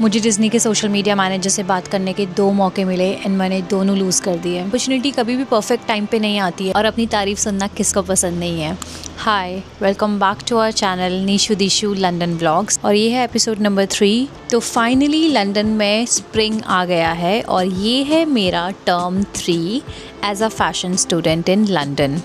मुझे डिज्नी के social media manager से बात करने के 2 मौके मिले एंड मैंने दोनों लूज़ कर दिए। अपॉर्चुनिटी कभी भी परफेक्ट टाइम पे नहीं आती है और अपनी तारीफ सुनना किसको पसंद नहीं है। Hi, welcome back to our channel Nishu Dishu London vlogs और ये है एपिसोड नंबर 3। तो फाइनली लंदन में स्प्रिंग आ गया है और ये है मेरा term 3 as a fashion student in London.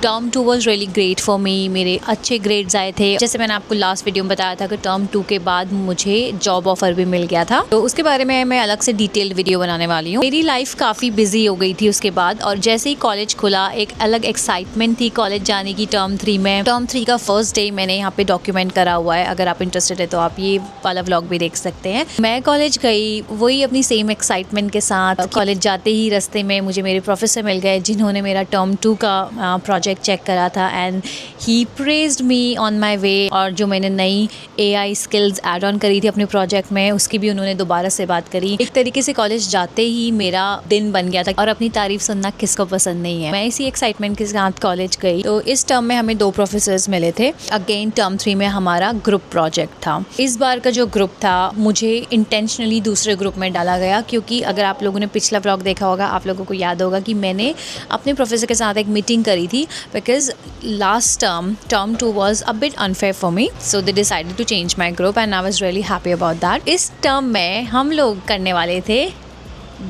Term 2 was really great for me. मेरे अच्छे ग्रेड्स आए थे। जैसे मैंने आपको लास्ट वीडियो में बताया था कि टर्म 2 के बाद मुझे जॉब ऑफर भी मिल गया था, तो उसके बारे में मैं अलग से डिटेल्ड वीडियो बनाने वाली हूँ। मेरी लाइफ काफ़ी बिजी हो गई थी उसके बाद, और जैसे ही कॉलेज खुला एक अलग एक्साइटमेंट थी कॉलेज जाने की। टर्म 3 में टर्म 3 का फर्स्ट डे मैंने यहाँ पे डॉक्यूमेंट करा हुआ है। अगर आप इंटरेस्टेड है तो आप ये वाला व्लॉग भी देख सकते हैं। मैं कॉलेज गई वही अपनी सेम एक्साइटमेंट के साथ। कॉलेज जाते ही रास्ते में मुझे मेरे प्रोफेसर मिल गए जिन्होंने मेरा टर्म 2 का प्रोजेक्ट चेक करा था and he praised me on my way. और जो मैंने नई AI स्किल्स ऐड ऑन करी थी अपने प्रोजेक्ट में, उसकी भी उन्होंने दोबारा से बात करी। एक तरीके से कॉलेज जाते ही मेरा दिन बन गया था, और अपनी तारीफ सुनना किसको पसंद नहीं है। मैं इसी एक्साइटमेंट के साथ कॉलेज गई। तो इस टर्म में हमें 2 प्रोफेसर्स मिले थे। अगेन टर्म 3 में हमारा ग्रुप प्रोजेक्ट था। इस बार का जो ग्रुप था मुझे इंटेंशनली दूसरे ग्रुप में डाला गया, क्योंकि अगर आप लोगों ने पिछला व्लॉग देखा होगा आप लोगों को याद होगा कि मैंने अपने प्रोफेसर के साथ एक मीटिंग करी थी। Because last term 2 was a bit unfair for me, so they decided to change my group and I was really happy about that. इस टर्म में हम लोग करने वाले थे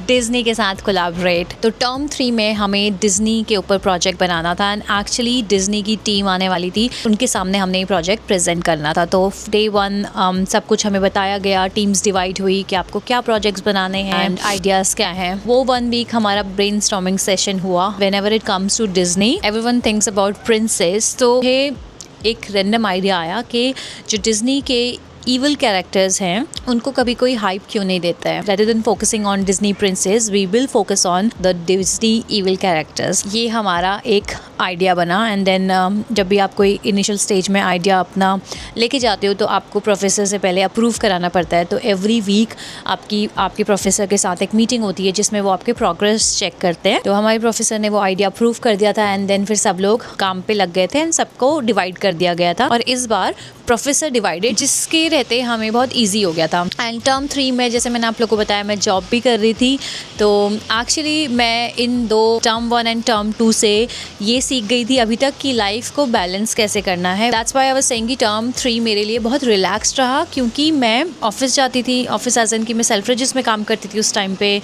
डिज़नी के साथ कोलैबोरेट। तो टर्म 3 में हमें डिज़नी के ऊपर प्रोजेक्ट बनाना था एंड एक्चुअली डिज़नी की टीम आने वाली थी, उनके सामने हमने ये प्रोजेक्ट प्रेजेंट करना था। तो डे 1 सब कुछ हमें बताया गया, टीम्स डिवाइड हुई कि आपको क्या प्रोजेक्ट्स बनाने हैं एंड आइडियाज़ क्या हैं। वो 1 वीक हमारा ब्रेनस्टॉर्मिंग सेशन हुआ। Whenever it comes to Disney everyone thinks about princess. तो एक रैंडम आइडिया आया कि जो डिज़नी के ईवल कैरेक्टर्स हैं उनको कभी कोई हाइप क्यों नहीं देता है। Rather than focusing on Disney princess we will focus on the Disney evil characters. ये हमारा एक आइडिया बना। एंड देन जब भी आप कोई इनिशियल स्टेज में आइडिया अपना लेके जाते हो तो आपको प्रोफेसर से पहले अप्रूव कराना पड़ता है। तो एवरी वीक आपके प्रोफेसर के साथ एक मीटिंग होती है जिसमें वो आपके प्रोग्रेस चेक करते हैं। तो हमारे प्रोफेसर ने वो आइडिया अप्रूव कर दिया था एंड देन फिर सब लोग काम पे लग गए थे एंड सबको डिवाइड कर दिया गया था। और इस बार प्रोफेसर डिवाइडेड, जिसके रहते हमें बहुत ईजी हो गया था। एंड टर्म 3 में जैसे मैंने आप लोग को बताया मैं जॉब भी कर रही थी। तो एक्चुअली मैं इन 2 टर्म 1 एंड टर्म 2 से ये सीख गई थी अभी तक की लाइफ को बैलेंस कैसे करना है। That's why I was saying कि टर्म 3 मेरे लिए बहुत रिलैक्स्ड रहा, क्योंकि मैं ऑफिस जाती थी। ऑफिस एज एन कि मैं सेल्फ्रिजेस में काम करती थी उस टाइम पे,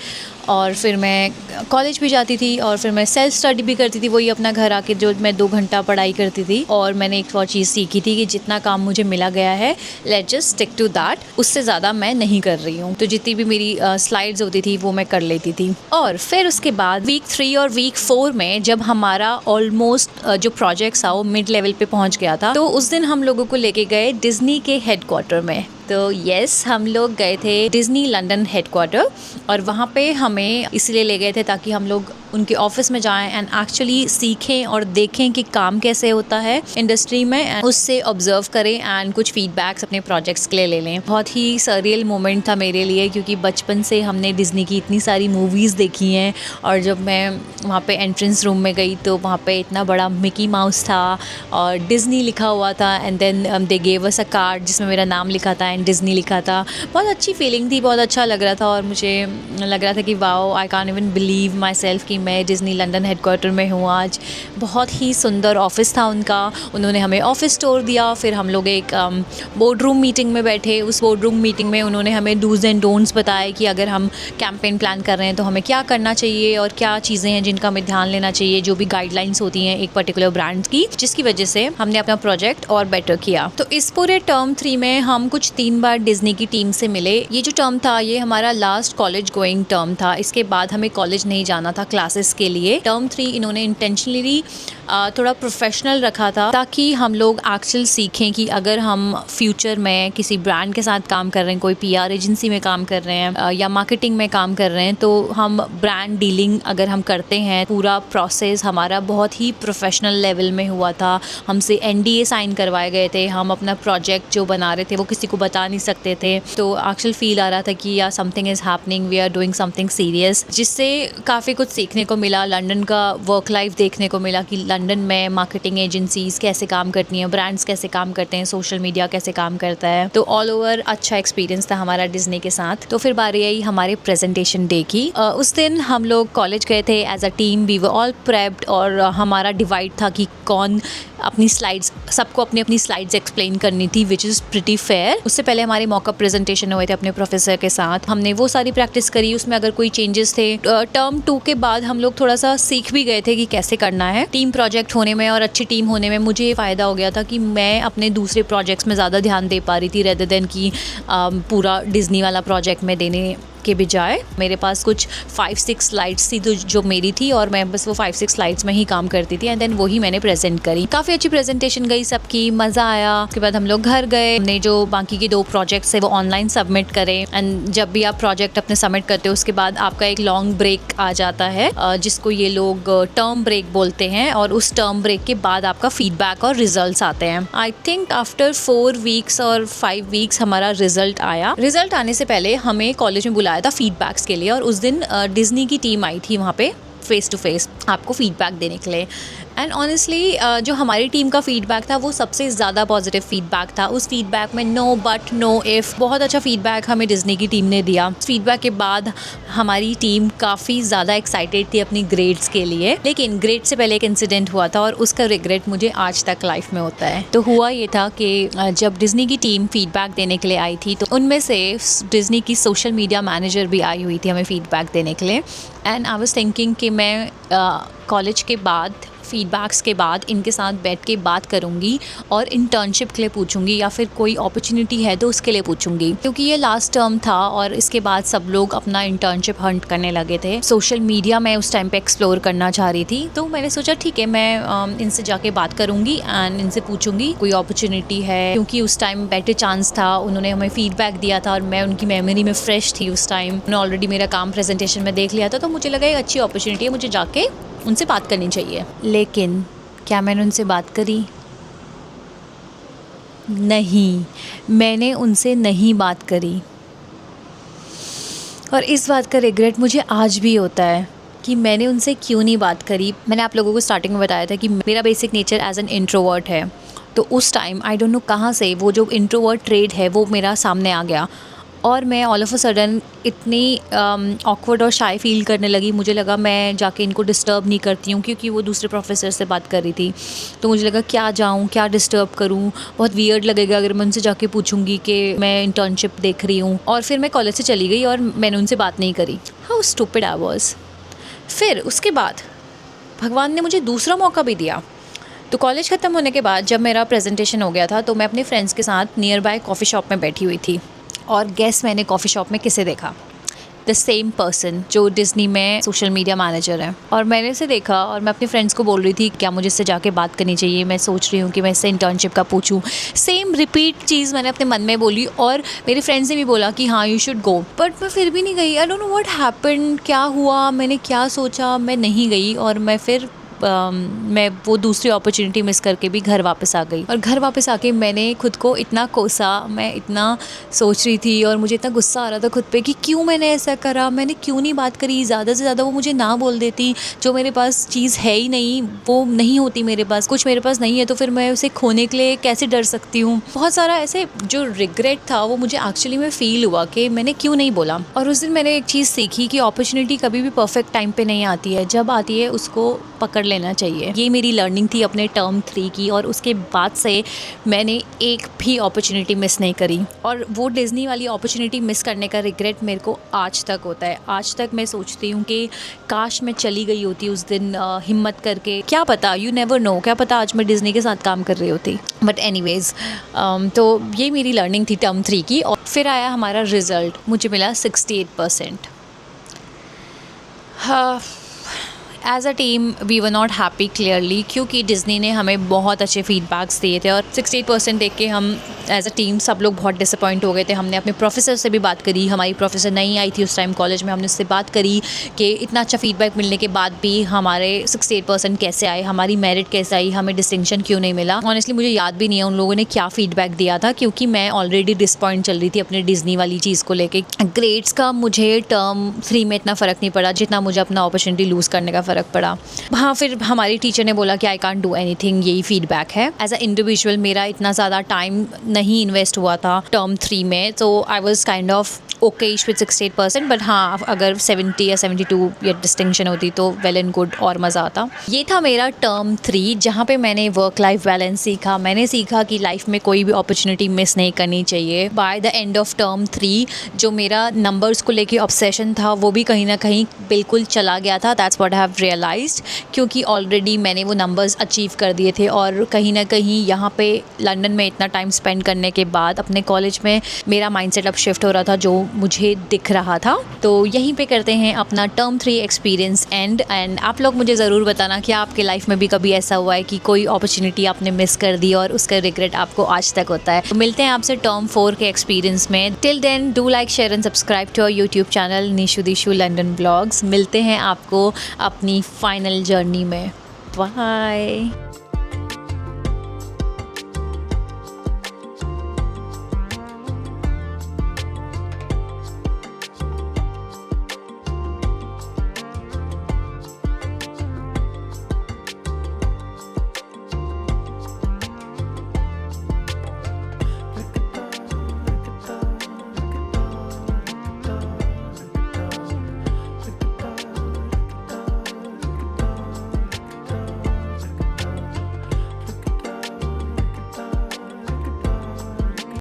और फिर मैं कॉलेज भी जाती थी और फिर मैं सेल्फ स्टडी भी करती थी। वही अपना घर आके जो मैं 2 घंटा पढ़ाई करती थी। और मैंने एक और चीज़ सीखी थी कि जितना काम मुझे मिला गया है let's just stick to that, उससे ज़्यादा मैं नहीं कर रही हूँ। तो जितनी भी मेरी स्लाइड्स होती थी वो मैं कर लेती थी। और फिर उसके बाद वीक 3 और वीक 4 में जब हमारा ऑलमोस्ट जो प्रोजेक्ट्स था वो मिड लेवल पे पहुँच गया था, तो उस दिन हम लोगों को लेके गए डिज्नी के हेडक्वार्टर में। तो यस, हम लोग गए थे डिज्नी लंदन हेडक्वार्टर, और वहाँ पे हमें इसलिए ले गए थे ताकि हम लोग उनके ऑफिस में जाएं एंड एक्चुअली सीखें और देखें कि काम कैसे होता है इंडस्ट्री में, एंड उससे ऑब्जर्व करें एंड कुछ फीडबैक्स अपने प्रोजेक्ट्स के लिए ले लें। बहुत ही सरियल मोमेंट था मेरे लिए, क्योंकि बचपन से हमने डिज्नी की इतनी सारी मूवीज़ देखी हैं। और जब मैं वहाँ पे एंट्रेंस रूम में गई तो वहाँ पे इतना बड़ा मिकी माउस था और डिज्नी लिखा हुआ था and then they gave us a card जिसमें मेरा नाम लिखा था एंड डिज्नी लिखा था। बहुत अच्छी फीलिंग थी, बहुत अच्छा लग रहा था, और मुझे लग रहा था कि wow, I can't even believe my self कि मैं डिज्नी लंदन हेडक्वार्टर में हूँ आज। बहुत ही सुंदर ऑफिस था उनका। उन्होंने हमें ऑफिस टूर दिया। फिर हम लोग एक बोर्ड रूम मीटिंग में बैठे। उस बोर्ड रूम मीटिंग में उन्होंने हमें डूज एंड डोंट्स बताए कि अगर हम कैंपेन प्लान कर रहे हैं तो हमें क्या करना चाहिए और क्या चीज़ें हैं जिनका हमें ध्यान लेना चाहिए, जो भी गाइडलाइंस होती हैं एक पर्टिकुलर ब्रांड की, जिसकी वजह से हमने अपना प्रोजेक्ट और बेटर किया। तो इस पूरे टर्म 3 में हम कुछ 3 बार डिज्नी की टीम से मिले। ये जो टर्म था ये हमारा लास्ट कॉलेज गोइंग टर्म था। इसके बाद हमें कॉलेज नहीं जाना था क्लासेस के लिए। टर्म 3 इन्होंने इंटेंशनली थोड़ा प्रोफेशनल रखा था ताकि हम लोग एक्चुअल सीखें कि अगर हम फ्यूचर में किसी ब्रांड के साथ काम कर रहे हैं, कोई PR एजेंसी में काम कर रहे हैं या मार्केटिंग में काम कर रहे हैं, तो हम ब्रांड डीलिंग अगर हम करते हैं, पूरा प्रोसेस हमारा बहुत ही प्रोफेशनल लेवल में हुआ था। हमसे NDA साइन करवाए गए थे। हम अपना प्रोजेक्ट जो बना रहे थे वो किसी को बता बता नहीं सकते थे। तो एक्चुअल फील आ रहा था कि या something is happening, we are doing something serious, जिससे काफ़ी कुछ सीखने को मिला। लंदन का वर्क लाइफ देखने को मिला कि लंदन में मार्केटिंग एजेंसीज़ कैसे काम करती हैं, ब्रांड्स कैसे काम करते हैं, सोशल मीडिया कैसे काम करता है। तो ऑल ओवर अच्छा एक्सपीरियंस था हमारा डिज्नी के साथ। तो फिर बारी आई हमारे प्रेजेंटेशन डे की। उस दिन हम लोग कॉलेज गए थे as a team, we were all prepped, और हमारा डिवाइड था कि कौन अपनी स्लाइड्स, सबको अपनी अपनी स्लाइड्स एक्सप्लेन करनी थी, विच इज़ प्रिटी फेयर। उससे पहले हमारे मॉकअप प्रेजेंटेशन हुए थे अपने प्रोफेसर के साथ, हमने वो सारी प्रैक्टिस करी। उसमें अगर कोई चेंजेस थे, टर्म 2 के बाद हम लोग थोड़ा सा सीख भी गए थे कि कैसे करना है। टीम प्रोजेक्ट होने में और अच्छी टीम होने में मुझे ये फ़ायदा हो गया था कि मैं अपने दूसरे प्रोजेक्ट्स में ज़्यादा ध्यान दे पा रही थी, रेदर देन कि पूरा डिज्नी वाला प्रोजेक्ट में देने के बजाय। मेरे पास कुछ 5-6 स्लाइड्स थी जो मेरी थी, और मैं बस वो 5-6 स्लाइड्स में ही काम करती थी, एंड देन वही मैंने प्रेजेंट करी। काफ़ी अच्छी प्रेजेंटेशन गई सबकी, मज़ा आया। उसके बाद हम लोग घर गए, हमने जो बाकी के 2 प्रोजेक्ट्स है वो ऑनलाइन सबमिट करे। एंड जब भी आप प्रोजेक्ट अपने सबमिट करते हो उसके बाद आपका एक लॉन्ग ब्रेक आ जाता है, जिसको ये लोग टर्म ब्रेक बोलते हैं, और उस टर्म ब्रेक के बाद आपका फीडबैक और रिजल्ट्स आते हैं। आई थिंक आफ्टर 4 वीक्स और 5 वीक्स हमारा रिजल्ट आया। रिजल्ट आने से पहले हमें कॉलेज में बुलाया था फीडबैक्स के लिए, और उस दिन डिज्नी की टीम आई थी वहाँ पे फेस टू फेस आपको फीडबैक देने के लिए। एंड ऑनेस्टली जो हमारी टीम का फीडबैक था वो सबसे ज़्यादा पॉजिटिव फीडबैक था। उस फीडबैक में नो बट नो इफ़, बहुत अच्छा फीडबैक हमें डिज्नी की टीम ने दिया। फीडबैक के बाद हमारी टीम काफ़ी ज़्यादा एक्साइटेड थी अपनी ग्रेड्स के लिए, लेकिन ग्रेड से पहले एक इंसिडेंट हुआ था और उसका रिग्रेट मुझे आज तक लाइफ में होता है। तो हुआ ये था कि जब डिज्नी की टीम फीडबैक देने के लिए आई थी, तो उनमें से डिज्नी की सोशल मीडिया मैनेजर भी आई हुई थी हमें फीडबैक देने के लिए। एंड आई वाज थिंकिंग कि मैं कॉलेज के बाद, फीडबैक्स के बाद इनके साथ बैठ के बात करूँगी और इंटर्नशिप के लिए पूछूंगी, या फिर कोई अपॉर्चुनिटी है तो उसके लिए पूछूंगी, क्योंकि ये लास्ट टर्म था और इसके बाद सब लोग अपना इंटर्नशिप हंट करने लगे थे। सोशल मीडिया मैं उस टाइम पे एक्सप्लोर करना चाह रही थी, तो मैंने सोचा ठीक है मैं इनसे जाके बात करूँगी एंड इनसे पूछूंगी कोई अपॉर्चुनिटी है, क्योंकि उस टाइम बेटर चांस था। उन्होंने हमें फीडबैक दिया था और मैं उनकी मेमोरी में फ्रेश थी उस टाइम, उन्होंने ऑलरेडी मेरा काम प्रेजेंटेशन में देख लिया था, तो मुझे लगा एक अच्छी अपॉर्चुनिटी है, मुझे जाके उनसे बात करनी चाहिए। लेकिन क्या मैंने उनसे बात करी? नहीं, मैंने उनसे नहीं बात करी, और इस बात का रिग्रेट मुझे आज भी होता है कि मैंने उनसे क्यों नहीं बात करी। मैंने आप लोगों को स्टार्टिंग में बताया था कि मेरा basic nature as an introvert है, तो उस टाइम आई डोंट नो कहाँ से वो जो इंट्रोवर्ट ट्रेड है वो मेरा सामने आ गया, और मैं ऑल ऑफ अ सडन इतनी ऑकवर्ड और शाय फील करने लगी। मुझे लगा मैं जाके इनको डिस्टर्ब नहीं करती हूँ, क्योंकि वो दूसरे प्रोफेसर से बात कर रही थी, तो मुझे लगा क्या जाऊँ, क्या डिस्टर्ब करूँ, बहुत वियर्ड लगेगा अगर मैं उनसे जाके पूछूंगी कि मैं इंटर्नशिप देख रही हूँ। और फिर मैं कॉलेज से चली गई और मैंने उनसे बात नहीं करी। How stupid I was. फिर उसके बाद भगवान ने मुझे दूसरा मौका भी दिया। तो कॉलेज ख़त्म होने के बाद जब मेरा प्रेजेंटेशन हो गया था, तो मैं अपने फ्रेंड्स के साथ नियर बाय कॉफ़ी शॉप में बैठी हुई थी, और गेस मैंने कॉफ़ी शॉप में किसे देखा? द सेम पर्सन जो डिज्नी में सोशल मीडिया मैनेजर है। और मैंने इसे देखा और मैं अपने फ्रेंड्स को बोल रही थी क्या मुझे इससे जाके बात करनी चाहिए, मैं सोच रही हूँ कि मैं इससे इंटर्नशिप का पूछूँ। सेम रिपीट चीज़ मैंने अपने मन में बोली, और मेरे फ्रेंड्स ने भी बोला कि हाँ यू शुड गो, बट मैं फिर भी नहीं गई। I don't know what happened, क्या हुआ, मैंने क्या सोचा, मैं नहीं गई, और मैं फिर मैं वो दूसरी अपॉर्चुनिटी मिस करके भी घर वापस आ गई। और घर वापस आके मैंने खुद को इतना कोसा, मैं इतना सोच रही थी और मुझे इतना गुस्सा आ रहा था खुद पे कि क्यों मैंने ऐसा करा, मैंने क्यों नहीं बात करी। ज़्यादा से ज़्यादा वो मुझे ना बोल देती, जो मेरे पास चीज़ है ही नहीं, वो नहीं होती मेरे पास, कुछ मेरे पास नहीं है तो फिर मैं उसे खोने के लिए कैसे डर सकती हूँ। बहुत सारा ऐसे जो रिग्रेट था वो मुझे एक्चुअली में फ़ील हुआ कि मैंने क्यों नहीं बोला। और उस दिन मैंने एक चीज़ सीखी कि अपॉर्चुनिटी कभी भी परफेक्ट टाइम पे नहीं आती है, जब आती है उसको पकड़ लेना चाहिए। ये मेरी लर्निंग थी अपने टर्म 3 की, और उसके बाद से मैंने एक भी अपॉर्चुनिटी मिस नहीं करी। और वो डिज्नी वाली अपॉर्चुनिटी मिस करने का रिग्रेट मेरे को आज तक होता है। आज तक मैं सोचती हूँ कि काश मैं चली गई होती उस दिन हिम्मत करके। क्या पता, यू नेवर नो, क्या पता आज मैं डिज्नी के साथ काम कर रही होती। बट एनीवेज, तो ये मेरी लर्निंग थी टर्म 3 की। और फिर आया हमारा रिज़ल्ट, मुझे मिला 68%। हाँ, as a team we were not happy clearly, क्योंकि डिज़नी ने हमें बहुत अच्छे फीडबैक्स दिए थे और 68% देख के हम एज अ टीम सब लोग बहुत डिसअपॉइंट हो गए थे। हमने अपने प्रोफेसर से भी बात करी, हमारी प्रोफेसर नई आई थी उस टाइम कॉलेज में, हमने उससे बात करी कि इतना अच्छा फीडबैक मिलने के बाद भी हमारे 68% कैसे आए, हमारी मेरिट कैसे आई, हमें डिस्टिंक्शन क्यों नहीं मिला। ऑनेस्टली मुझे याद भी नहीं है उन लोगों ने क्या फीडबैक दिया था, क्योंकि मैं ऑलरेडी डिसअपॉइंट चल रही थी अपने डिज्नी वाली चीज़ को लेके। ग्रेड्स का मुझे टर्म 3 में इतना फ़र्क नहीं पड़ा जितना मुझे अपना अपॉर्चुनिटी लूज़ करने का फ़र्क पड़ा। हाँ, फिर हमारी टीचर ने बोला कि आई कांट डू एनीथिंग, यही फीडबैक है। एज अ इंडिविजुअल मेरा इतना ज़्यादा टाइम नहीं इन्वेस्ट हुआ था टर्म 3 में, तो I was kind of Okesh with 68%, but हाँ अगर 70 या 72 या डिस्टिंक्शन होती तो वेल एंड गुड और मज़ा आता। ये था मेरा टर्म 3, जहाँ पे मैंने वर्क लाइफ बैलेंस सीखा। मैंने सीखा कि लाइफ में कोई भी अपॉर्चुनिटी मिस नहीं करनी चाहिए। By the end of term 3 जो मेरा नंबर्स को लेके ऑब्सेशन था वो भी कहीं ना कहीं बिल्कुल चला गया था। That's what I have realised, क्योंकि ऑलरेडी मैंने वो नंबर्स अचीव कर दिए थे और कहीं ना कहीं यहाँ पे लंदन में इतना टाइम स्पेंड करने के बाद अपने कॉलेज में मेरा माइंडसेट अब शिफ्ट हो रहा था जो मुझे दिख रहा था। तो यहीं पे करते हैं अपना टर्म 3 एक्सपीरियंस एंड आप लोग मुझे ज़रूर बताना कि आपके लाइफ में भी कभी ऐसा हुआ है कि कोई अपॉर्चुनिटी आपने मिस कर दी और उसका रिग्रेट आपको आज तक होता है। तो मिलते हैं आपसे टर्म 4 के एक्सपीरियंस में। Till then do like share and subscribe to our YouTube channel Nishu Dishu London blogs. मिलते हैं आपको अपनी फाइनल जर्नी में। बाय।